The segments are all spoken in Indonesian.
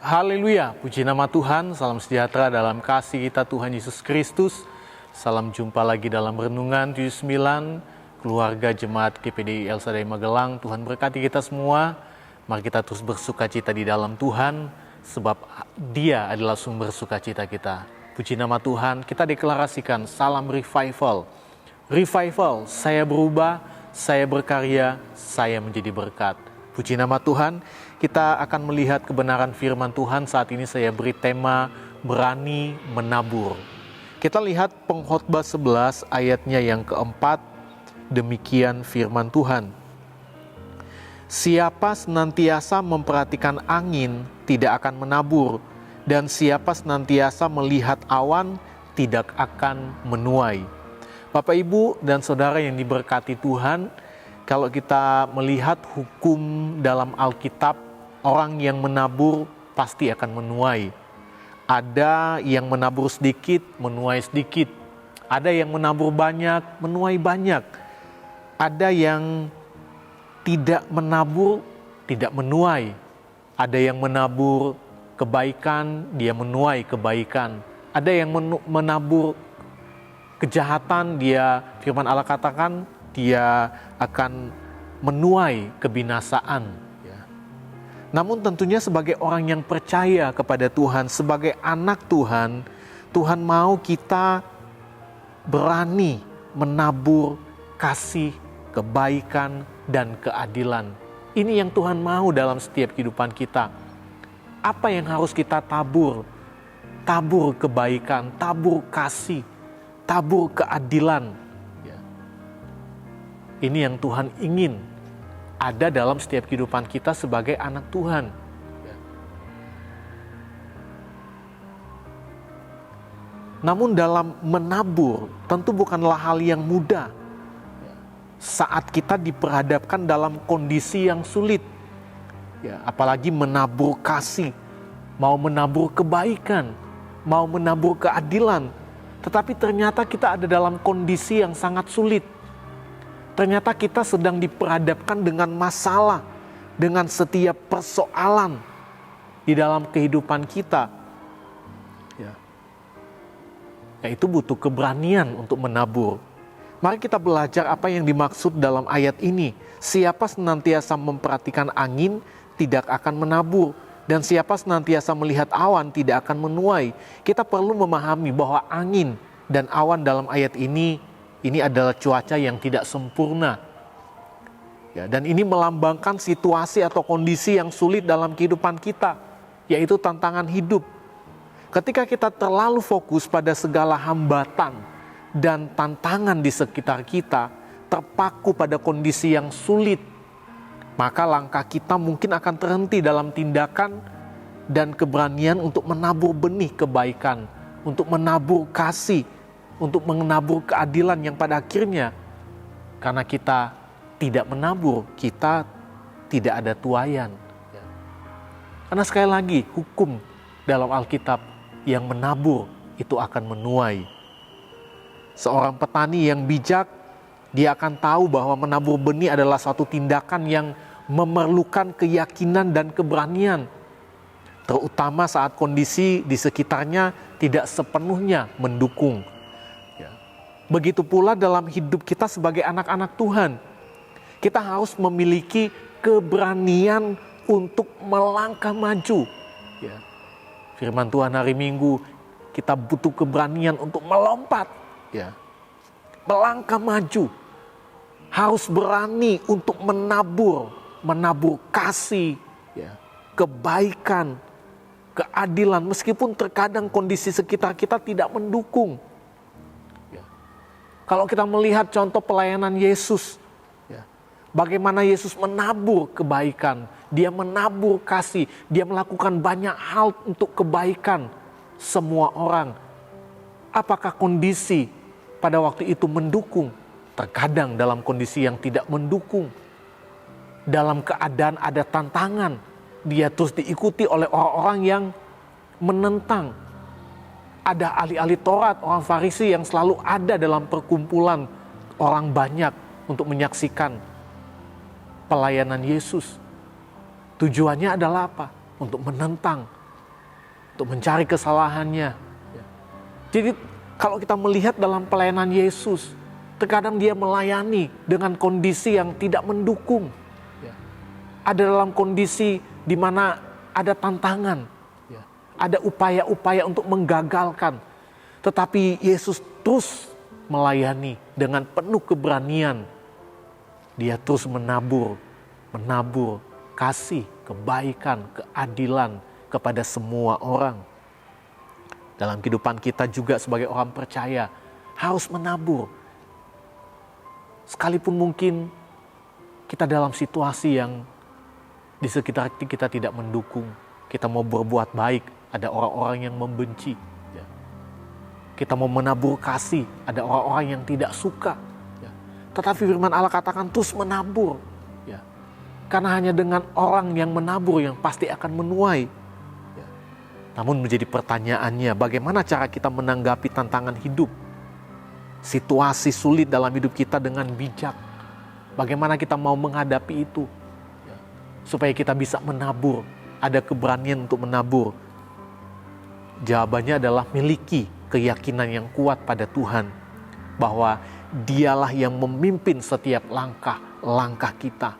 Haleluya, puji nama Tuhan, salam sejahtera dalam kasih kita Tuhan Yesus Kristus. Salam jumpa lagi dalam Renungan 79, keluarga jemaat GPDI El Shaddai Magelang. Tuhan berkati kita semua, mari kita terus bersuka cita di dalam Tuhan, sebab Dia adalah sumber sukacita kita. Puji nama Tuhan, kita deklarasikan salam revival. Revival, saya berubah, saya berkarya, saya menjadi berkat. Puji nama Tuhan, kita akan melihat kebenaran firman Tuhan. Saat ini saya beri tema berani menabur. Kita lihat Pengkhotbah 11 ayatnya yang keempat, demikian firman Tuhan. Siapa senantiasa memperhatikan angin tidak akan menabur, dan siapa senantiasa melihat awan tidak akan menuai. Bapak, Ibu, dan Saudara yang diberkati Tuhan, kalau kita melihat hukum dalam Alkitab, orang yang menabur pasti akan menuai. Ada yang menabur sedikit, menuai sedikit. Ada yang menabur banyak, menuai banyak. Ada yang tidak menabur, tidak menuai. Ada yang menabur kebaikan, dia menuai kebaikan. Ada yang menabur kejahatan, dia, firman Allah katakan, dia akan menuai kebinasaan. Namun tentunya sebagai orang yang percaya kepada Tuhan, sebagai anak Tuhan, Tuhan mau kita berani menabur kasih, kebaikan, dan keadilan. Ini yang Tuhan mau dalam setiap kehidupan kita. Apa yang harus kita tabur? Tabur kebaikan, tabur kasih, tabur keadilan. Ini yang Tuhan ingin ada dalam setiap kehidupan kita sebagai anak Tuhan. Namun dalam menabur tentu bukanlah hal yang mudah. Saat kita diperhadapkan dalam kondisi yang sulit. Apalagi menabur kasih, mau menabur kebaikan, mau menabur keadilan. Tetapi ternyata kita ada dalam kondisi yang sangat sulit. Ternyata kita sedang diperhadapkan dengan masalah, dengan setiap persoalan di dalam kehidupan kita. Itu butuh keberanian untuk menabur. Mari kita belajar apa yang dimaksud dalam ayat ini. Siapa senantiasa memperhatikan angin tidak akan menabur, dan siapa senantiasa melihat awan tidak akan menuai. Kita perlu memahami bahwa angin dan awan dalam ayat ini adalah cuaca yang tidak sempurna. Dan ini melambangkan situasi atau kondisi yang sulit dalam kehidupan kita, yaitu tantangan hidup. Ketika kita terlalu fokus pada segala hambatan dan tantangan di sekitar kita, terpaku pada kondisi yang sulit, maka langkah kita mungkin akan terhenti dalam tindakan dan keberanian untuk menabur benih kebaikan, untuk menabur kasih, untuk menabur keadilan yang pada akhirnya karena kita tidak menabur, kita tidak ada tuaian. Karena sekali lagi hukum dalam Alkitab, yang menabur itu akan menuai. Seorang petani yang bijak, dia akan tahu bahwa menabur benih adalah suatu tindakan yang memerlukan keyakinan dan keberanian, terutama saat kondisi di sekitarnya tidak sepenuhnya mendukung. Begitu pula dalam hidup kita sebagai anak-anak Tuhan. Kita harus memiliki keberanian untuk melangkah maju. Firman Tuhan hari Minggu, kita butuh keberanian untuk melompat. Melangkah maju. Harus berani untuk menabur kasih, kebaikan, keadilan. Meskipun terkadang kondisi sekitar kita tidak mendukung. Kalau kita melihat contoh pelayanan Yesus, bagaimana Yesus menabur kebaikan, dia menabur kasih, dia melakukan banyak hal untuk kebaikan semua orang. Apakah kondisi pada waktu itu mendukung? Terkadang dalam kondisi yang tidak mendukung. Dalam keadaan ada tantangan, dia terus diikuti oleh orang-orang yang menentang. Ada ahli-ahli Taurat, orang Farisi yang selalu ada dalam perkumpulan orang banyak untuk menyaksikan pelayanan Yesus. Tujuannya adalah apa? Untuk menentang, untuk mencari kesalahannya. Jadi kalau kita melihat dalam pelayanan Yesus, terkadang dia melayani dengan kondisi yang tidak mendukung. Ada dalam kondisi di mana ada tantangan, ada upaya-upaya untuk menggagalkan. Tetapi Yesus terus melayani dengan penuh keberanian. Dia terus menabur kasih, kebaikan, keadilan kepada semua orang. Dalam kehidupan kita juga sebagai orang percaya harus menabur. Sekalipun mungkin kita dalam situasi yang di sekitar kita tidak mendukung, kita mau berbuat baik, ada orang-orang yang membenci. Kita mau menabur kasih, ada orang-orang yang tidak suka. Tetapi firman Allah katakan terus menabur. Karena hanya dengan orang yang menabur yang pasti akan menuai. Namun menjadi pertanyaannya, bagaimana cara kita menanggapi tantangan hidup? Situasi sulit dalam hidup kita dengan bijak. Bagaimana kita mau menghadapi itu? Supaya kita bisa menabur, ada keberanian untuk menabur. Jawabannya adalah miliki keyakinan yang kuat pada Tuhan. Bahwa dialah yang memimpin setiap langkah-langkah kita.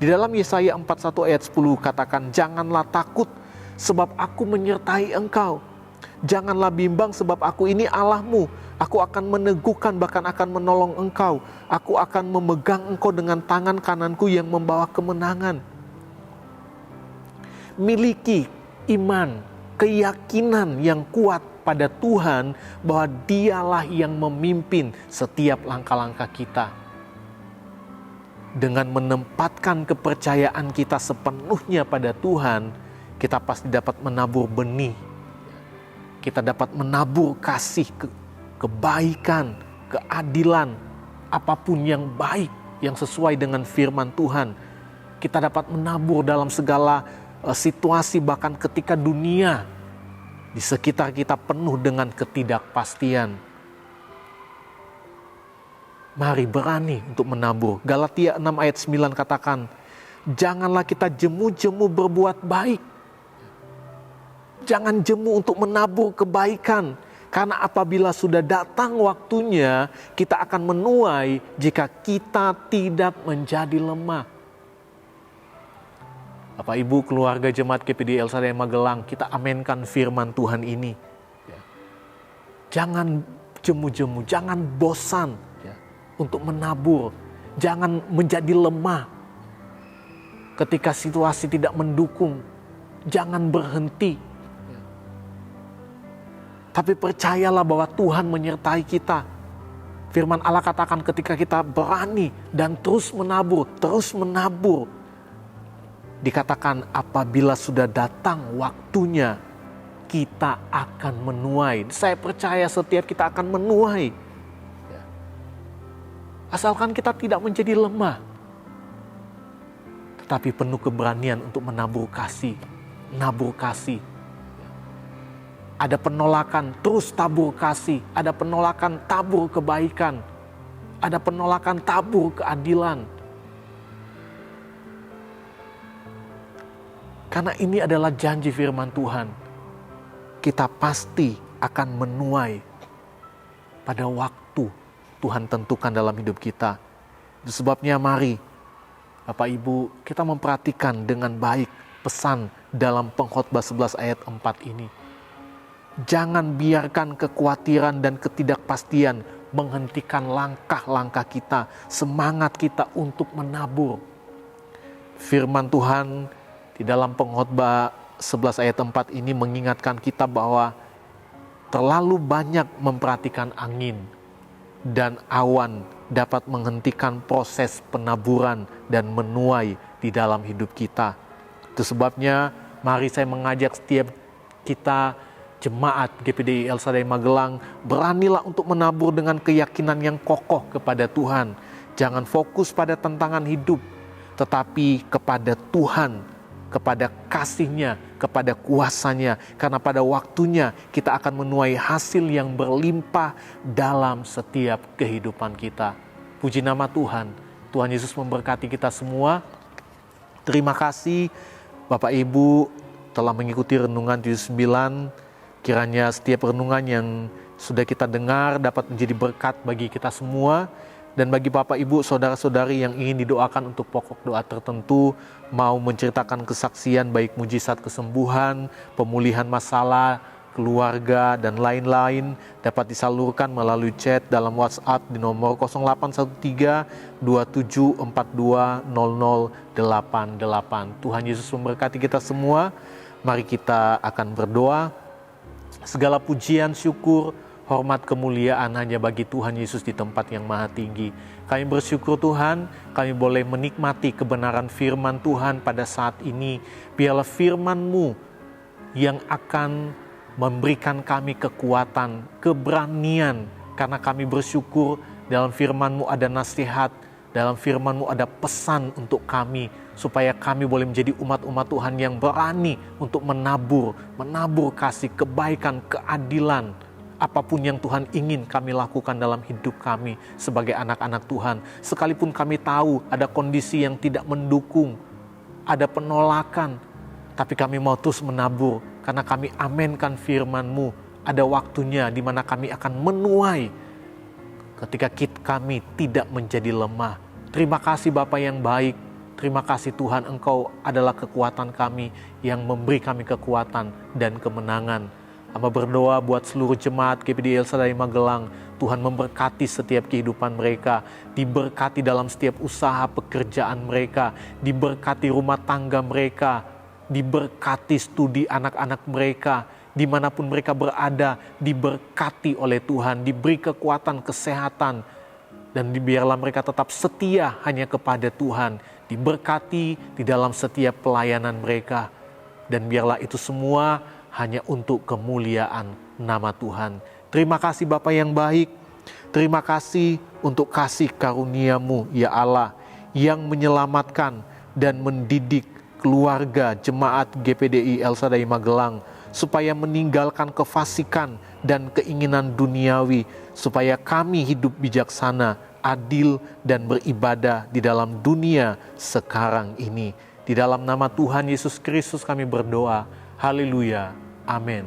Di dalam Yesaya 41 ayat 10 katakan, janganlah takut sebab aku menyertai engkau. Janganlah bimbang sebab aku ini Allahmu. Aku akan meneguhkan bahkan akan menolong engkau. Aku akan memegang engkau dengan tangan kananku yang membawa kemenangan. Miliki iman, keyakinan yang kuat pada Tuhan bahwa dialah yang memimpin setiap langkah-langkah kita. Dengan menempatkan kepercayaan kita sepenuhnya pada Tuhan, kita pasti dapat menabur benih. Kita dapat menabur kasih, kebaikan, keadilan, apapun yang baik, yang sesuai dengan firman Tuhan. Kita dapat menabur dalam segala situasi, bahkan ketika dunia di sekitar kita penuh dengan ketidakpastian. Mari berani untuk menabur. Galatia 6 ayat 9 katakan, janganlah kita jemu-jemu berbuat baik. Jangan jemu untuk menabur kebaikan. Karena apabila sudah datang waktunya, kita akan menuai jika kita tidak menjadi lemah. Bapak Ibu keluarga jemaat GPD El Shaddai Magelang, kita amenkan firman Tuhan ini. Jangan jemu-jemu, jangan bosan untuk menabur. Jangan menjadi lemah ketika situasi tidak mendukung. Jangan berhenti. Tapi percayalah bahwa Tuhan menyertai kita. Firman Allah katakan ketika kita berani dan terus menabur, dikatakan apabila sudah datang waktunya, kita akan menuai. Saya percaya setiap kita akan menuai. Asalkan kita tidak menjadi lemah, tetapi penuh keberanian untuk menabur kasih. Nabur kasih. Ada penolakan, terus tabur kasih. Ada penolakan, tabur kebaikan. Ada penolakan, tabur keadilan. Karena ini adalah janji firman Tuhan. Kita pasti akan menuai pada waktu Tuhan tentukan dalam hidup kita. Itu sebabnya mari Bapak Ibu kita memperhatikan dengan baik pesan dalam Pengkhotbah 11 ayat 4 ini. Jangan biarkan kekhawatiran dan ketidakpastian menghentikan langkah-langkah kita, semangat kita untuk menabur. Firman Tuhan di dalam Pengkhotbah 11 ayat 4 ini mengingatkan kita bahwa terlalu banyak memperhatikan angin dan awan dapat menghentikan proses penaburan dan menuai di dalam hidup kita. Itu sebabnya mari saya mengajak setiap kita jemaat GPD El Shaddai Magelang, beranilah untuk menabur dengan keyakinan yang kokoh kepada Tuhan. Jangan fokus pada tantangan hidup, tetapi kepada Tuhan, kepada kasih-Nya, kepada kuasa-Nya. Karena pada waktunya kita akan menuai hasil yang berlimpah dalam setiap kehidupan kita. Puji nama Tuhan. Tuhan Yesus memberkati kita semua. Terima kasih Bapak Ibu telah mengikuti renungan 79. Kiranya setiap renungan yang sudah kita dengar dapat menjadi berkat bagi kita semua. Dan bagi Bapak, Ibu, Saudara-saudari yang ingin didoakan untuk pokok doa tertentu, mau menceritakan kesaksian baik mujizat kesembuhan, pemulihan masalah, keluarga, dan lain-lain, dapat disalurkan melalui chat dalam WhatsApp di nomor 0813 2742 0088. Tuhan Yesus memberkati kita semua. Mari kita akan berdoa. Segala pujian, syukur, hormat, kemuliaan hanya bagi Tuhan Yesus di tempat yang maha tinggi. Kami bersyukur Tuhan, kami boleh menikmati kebenaran firman Tuhan pada saat ini. Biarlah firman-Mu yang akan memberikan kami kekuatan, keberanian, karena kami bersyukur dalam firman-Mu ada nasihat, dalam firman-Mu ada pesan untuk kami, supaya kami boleh menjadi umat-umat Tuhan yang berani untuk menabur kasih, kebaikan, keadilan. Apapun yang Tuhan ingin kami lakukan dalam hidup kami sebagai anak-anak Tuhan. Sekalipun kami tahu ada kondisi yang tidak mendukung, ada penolakan, tapi kami mau terus menabur karena kami amenkan firman-Mu. Ada waktunya di mana kami akan menuai ketika kami tidak menjadi lemah. Terima kasih Bapa yang baik. Terima kasih Tuhan, Engkau adalah kekuatan kami yang memberi kami kekuatan dan kemenangan. Hamba berdoa buat seluruh jemaat GPD El Shaddai Magelang. Tuhan memberkati setiap kehidupan mereka. Diberkati dalam setiap usaha pekerjaan mereka. Diberkati rumah tangga mereka. Diberkati studi anak-anak mereka. Dimanapun mereka berada, diberkati oleh Tuhan. Diberi kekuatan, kesehatan. Dan biarlah mereka tetap setia hanya kepada Tuhan. Diberkati di dalam setiap pelayanan mereka. Dan biarlah itu semua hanya untuk kemuliaan nama Tuhan. Terima kasih Bapa yang baik. Terima kasih untuk kasih karunia-Mu ya Allah, yang menyelamatkan dan mendidik keluarga jemaat GPDI El Shaddai Magelang, supaya meninggalkan kefasikan dan keinginan duniawi, supaya kami hidup bijaksana, adil, dan beribadah di dalam dunia sekarang ini. Di dalam nama Tuhan Yesus Kristus kami berdoa. Haleluya. Amin.